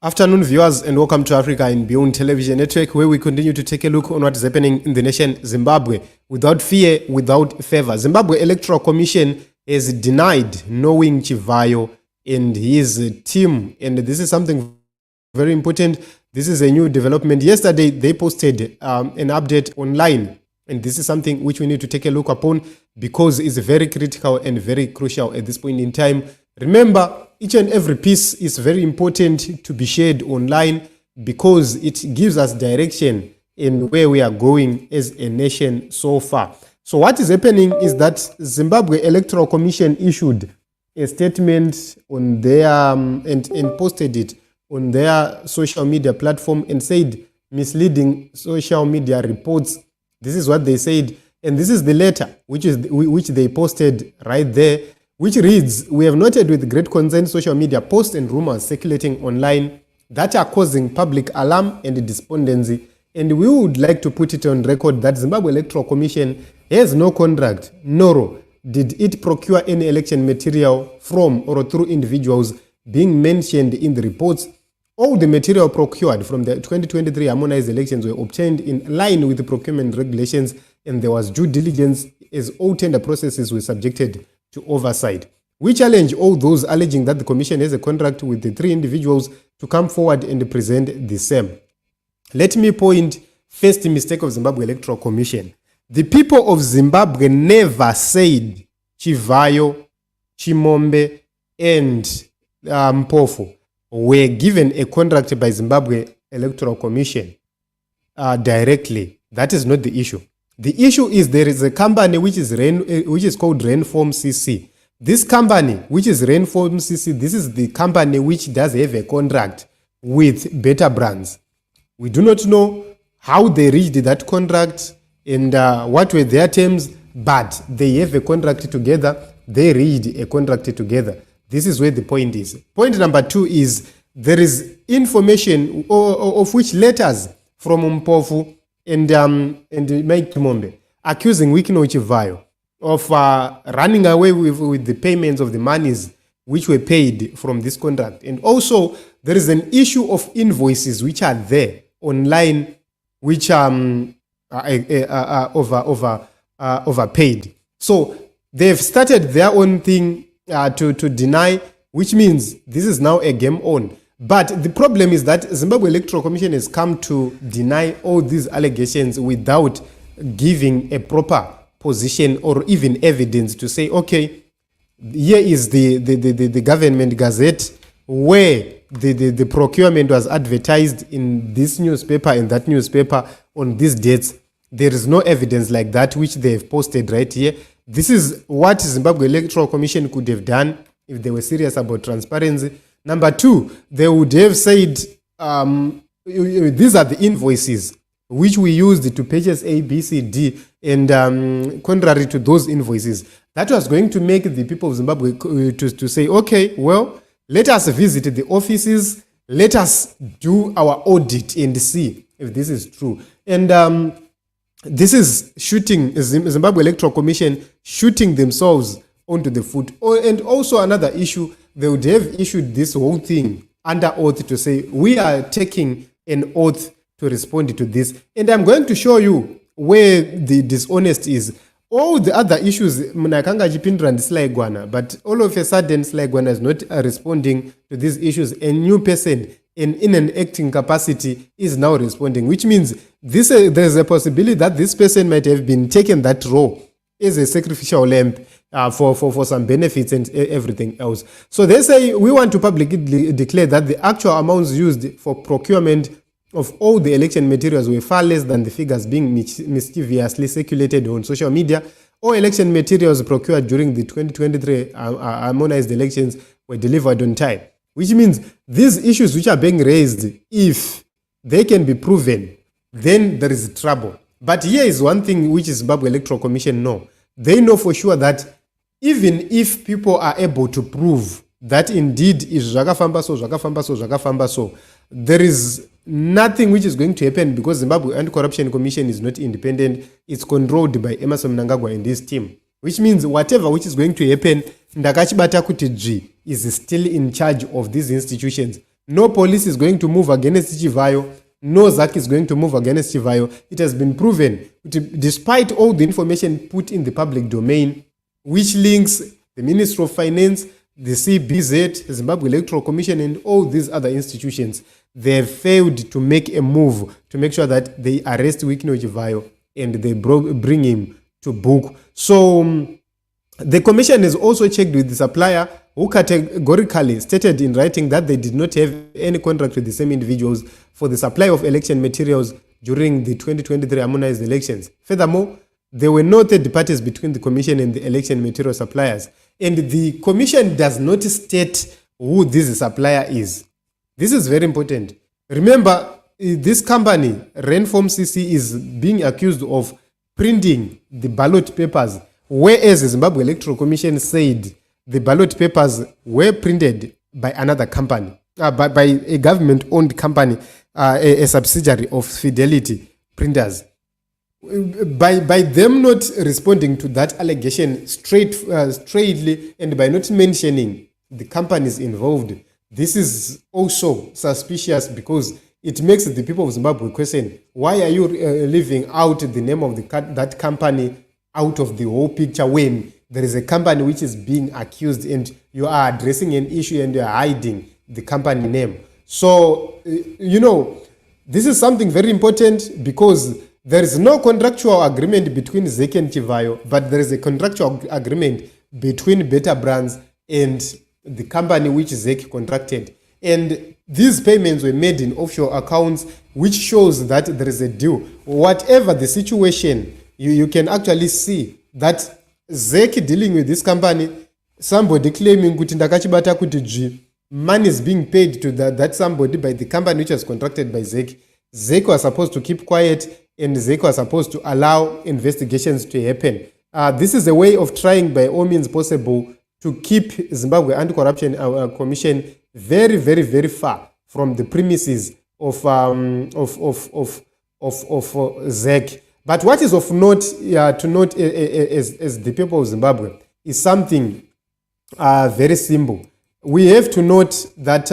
Afternoon, viewers, and welcome to Africa and Beyond Television Network, where we continue to take a look on what is happening in the nation Zimbabwe. Without fear, without favor. Zimbabwe Electoral Commission has denied knowing Chivhayo and his team. And this is something very important. This is a new development. Yesterday, they posted an update online. And this is something which we need to take a look upon because it's very critical and very crucial at this point in time. Remember, each and every piece is very important to be shared online because it gives us direction in where we are going as a nation so far. So what is happening is that Zimbabwe Electoral Commission issued a statement on their and posted it on their social media platform and said misleading social media reports. This is what they said, and this is the letter which they posted right there, which reads, "We have noted with great concern social media posts and rumors circulating online that are causing public alarm and despondency, and we would like to put it on record that Zimbabwe Electoral Commission has no contract, nor did it procure any election material from or through individuals being mentioned in the reports. All the material procured from the 2023 harmonized elections were obtained in line with the procurement regulations, and there was due diligence as all tender processes were subjected to oversight. We challenge all those alleging that the Commission has a contract with the three individuals to come forward and present the same." Let me point first mistake of Zimbabwe Electoral Commission. The people of Zimbabwe never said Chivhayo, Chimombe, and Mpofu were given a contract by Zimbabwe Electoral Commission directly. That is not the issue. The issue is there is a company which is called Rainform CC. This company, which is Rainform CC, this is the company which does have a contract with Better Brands. We do not know how they reached that contract and what were their terms, but they have a contract together. They reached a contract together. This is where the point is. Point number two is there is information of which letters from Mpofu and Chimombe accusing Chivhayo of running away with the payments of the monies which were paid from this contract. And also, there is an issue of invoices which are there online, which are overpaid. So they've started their own thing to deny, which means this is now a game on. But the problem is that Zimbabwe Electoral Commission has come to deny all these allegations without giving a proper position or even evidence to say, okay, here is the government gazette where the procurement was advertised in this newspaper and that newspaper on these dates. There is no evidence like that which they have posted right here. This is what Zimbabwe Electoral Commission could have done if they were serious about transparency. Number two, they would have said, these are the invoices which we used to purchase A, B, C, D, and contrary to those invoices, that was going to make the people of Zimbabwe to say, okay, well, let us visit the offices, let us do our audit and see if this is true. And this is shooting Zimbabwe Electoral Commission shooting themselves onto the foot. And also another issue, they would have issued this whole thing under oath to say, we are taking an oath to respond to this. And I'm going to show you where the dishonest is. All the other issues, Mnangagwa Chipindra and Slaigwana, but all of a sudden Slaigwana is not responding to these issues. A new person in an acting capacity is now responding, which means there's a possibility that this person might have been taken that role as a sacrificial lamb for some benefits and everything else. So they say we want to publicly declare that the actual amounts used for procurement of all the election materials were far less than the figures being mischievously circulated on social media. All election materials procured during the 2023 harmonized elections were delivered on time, which means these issues which are being raised, if they can be proven, then there is trouble. But here is one thing which is Zimbabwe Electoral Commission know. They know for sure that even if people are able to prove that indeed is Zvakafamba so, there is nothing which is going to happen because Zimbabwe Anti-Corruption Commission is not independent. It's controlled by Emmerson Mnangagwa and his team, which means whatever which is going to happen, Ndakachibata Kuti G is still in charge of these institutions. No police is going to move against Chivhayo. No ZEC is going to move against Chivhayo. It has been proven, despite all the information put in the public domain, which links the Ministry of Finance, the CBZ, the Zimbabwe Electoral Commission, and all these other institutions, they have failed to make a move to make sure that they arrest Wikino Chivhayo and they bring him to book. So the commission has also checked with the supplier, who categorically stated in writing that they did not have any contract with the same individuals for the supply of election materials during the 2023 harmonized elections. Furthermore, there were no third parties between the commission and the election material suppliers. And the commission does not state who this supplier is. This is very important. Remember, this company, Renform CC, is being accused of printing the ballot papers, whereas the Zimbabwe Electoral Commission said the ballot papers were printed by another company, by a government-owned company, a subsidiary of Fidelity Printers. By them not responding to that allegation straightly, and by not mentioning the companies involved, this is also suspicious, because it makes the people of Zimbabwe question, why are you leaving out the name of that company out of the whole picture when there is a company which is being accused and you are addressing an issue and you are hiding the company name? So, this is something very important, because there is no contractual agreement between ZEC and Chivhayo, but there is a contractual agreement between Beta Brands and the company which ZEC contracted. And these payments were made in offshore accounts, which shows that there is a deal. Whatever the situation, you can actually see that ZEC dealing with this company, somebody claiming kuti ndakachibata kuti G, money is being paid to that somebody by the company which was contracted by ZEC. ZEC was supposed to keep quiet, and ZEC was supposed to allow investigations to happen. This is a way of trying by all means possible to keep Zimbabwe Anti-Corruption Commission very, very, very far from the premises of ZEC. But what is of note to note as the people of Zimbabwe is something very simple. We have to note that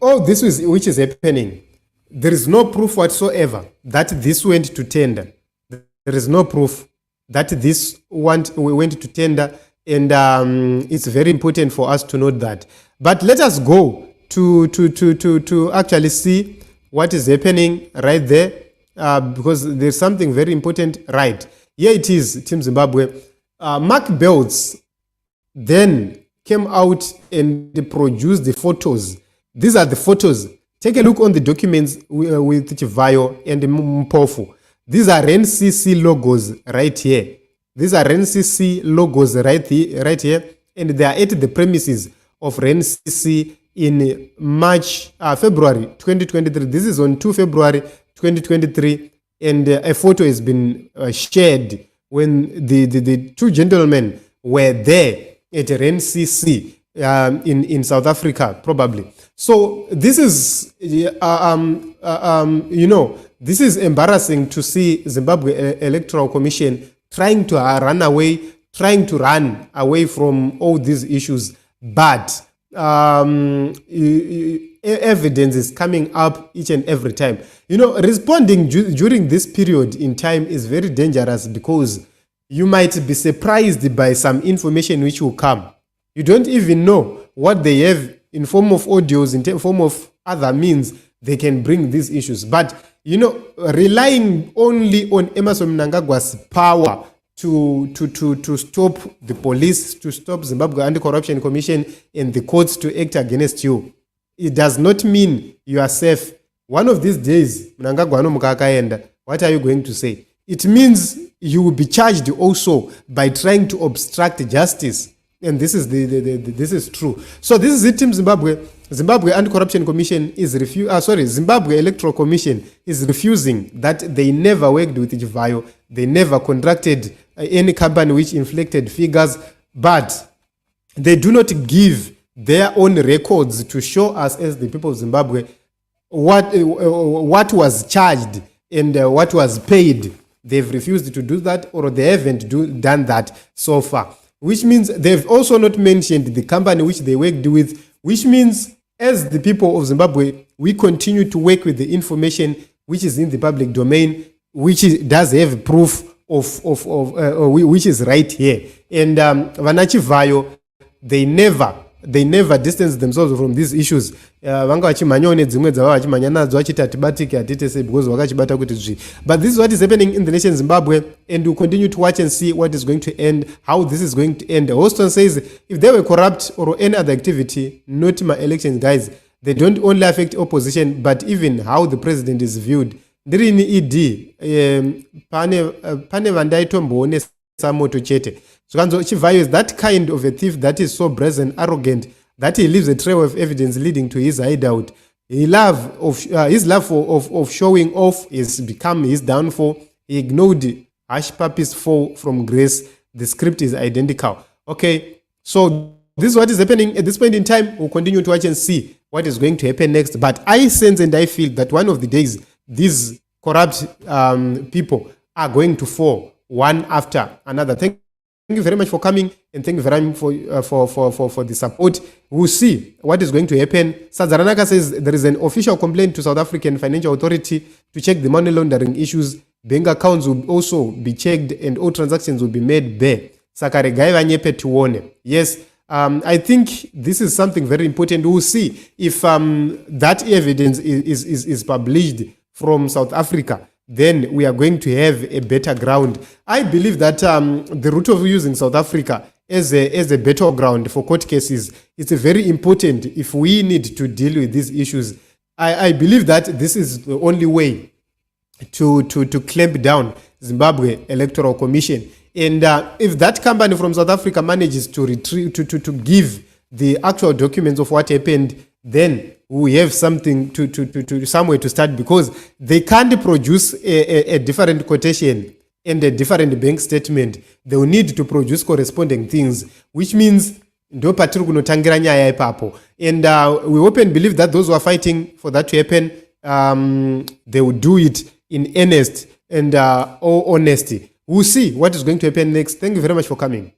all this which is happening, there is no proof whatsoever that this went to tender. There is no proof that this went to tender, and it's very important for us to note that. But let us go to actually see what is happening right there, because there's something very important. Right here it is, Team Zimbabwe. Mark Belts then came out and produced the photos. These are the photos. Take a look on the documents with Chivhayo and Mpofu. These are NCC logos right here. These are NCC logos right here, and they are at the premises of NCC in February 2023. This is on 2 February 2023, and a photo has been shared when the two gentlemen were there at NCC in South Africa, probably. So this is, this is embarrassing to see Zimbabwe Electoral Commission trying to run away from all these issues. But evidence is coming up each and every time. Responding during this period in time is very dangerous, because you might be surprised by some information which will come. You don't even know what they have in form of audios, in form of other means they can bring these issues. But, relying only on Emmerson Mnangagwa's power to stop the police, to stop Zimbabwe Anti-Corruption Commission and the courts to act against you, it does not mean you are safe. One of these days, Mnangagwa no mukakaenda, what are you going to say? It means you will be charged also by trying to obstruct justice. And this is this is true. So this is it, Team Zimbabwe. Zimbabwe Anti-Corruption Commission is Zimbabwe Electoral Commission is refusing that they never worked with Chivhayo. They never contracted any company which inflected figures, but they do not give their own records to show us as the people of Zimbabwe what was charged and what was paid. They've refused to do that, or they haven't done that so far. Which means they've also not mentioned the company which they worked with, which means as the people of Zimbabwe, we continue to work with the information which is in the public domain, which does have proof of which is right here. And vana Chivhayo, they never distance themselves from these issues. Vanga vachimhanya nedzimwe dzava vachimhanya nadzo vachiti hatibatiki hatitese because vakachibata kuti zvi. But this is what is happening in the nation Zimbabwe, and we'll continue to watch and see what is going to end, how this is going to end. Houston says if they were corrupt or any other activity, not my elections, guys, they don't only affect opposition, but even how the president is viewed. Ndiri ni ED, pane vandaitomboone samoto chete. So Chivhayo is that kind of a thief that is so brazen, arrogant, that he leaves a trail of evidence leading to his hideout. His love of showing off has become his downfall. He ignored Hush Puppy's fall from grace. The script is identical. Okay, so this is what is happening at this point in time. We'll continue to watch and see what is going to happen next. But I sense and I feel that one of the days, these corrupt people are going to fall one after another. Thank you very much for coming, and thank you very much for the support. We'll see what is going to happen. Sadzaranaka says there is an official complaint to South African Financial Authority to check the money laundering issues. Bank accounts will also be checked and all transactions will be made bare. Yes, I think this is something very important. We'll see if that evidence is published from South Africa. Then we are going to have a better ground. I believe that the route of using South Africa as a battleground for court cases is very important if we need to deal with these issues. I believe that this is the only way to clamp down Zimbabwe Electoral Commission. And if that company from South Africa manages to retrieve, to give the actual documents of what happened, then we have something to somewhere to start, because they can't produce a different quotation and a different bank statement. They will need to produce corresponding things, which means ndo patiri kunotangira nyaya ipapo. And we hope and believe that those who are fighting for that to happen, they will do it in earnest and all honesty. We'll see what is going to happen next. Thank you very much for coming.